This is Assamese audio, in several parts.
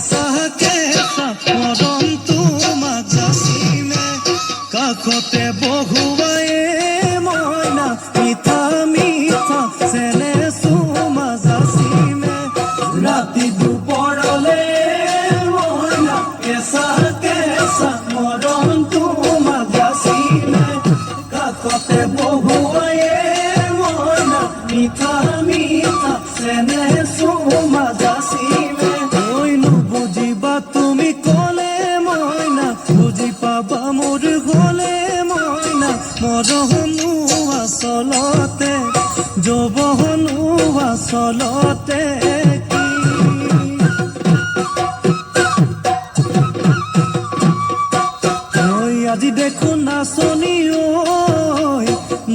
কেঁচা কেঁচা মৰম তোমাক যাচিমে কাষতে বহুৱাই মইনা মিঠা মিঠা চেনে চুমা যাচিমে ৰাতি দুপৰলে মইনা কেঁচা কেঁচা মৰম তোমাক যাচিমে কাষতে বহুৱাই মইনা মিঠা মিঠা চেনে চুমা যাচিমে ঐনো বুজিবা তুমি ক'লে মইনা বুজি পাবা মোৰ গ'লে মইনা মৰমনো আচলতে যৌৱনো আচলতে আজি দেখো নাচনি ঐ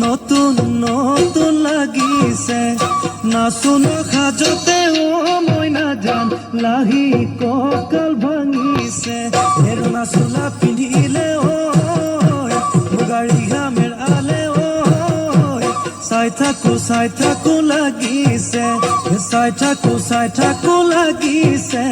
নতুন নতুন লাগিছে নাচোন সাজতে মইনা জান লাহি কঁকাল ভাঙিছে হেৰুনা চোলা পিন্ধিলে মুগাৰী ঘামেৰ আলে চাই থাকো লাগিছে চাই থাকো লাগিছে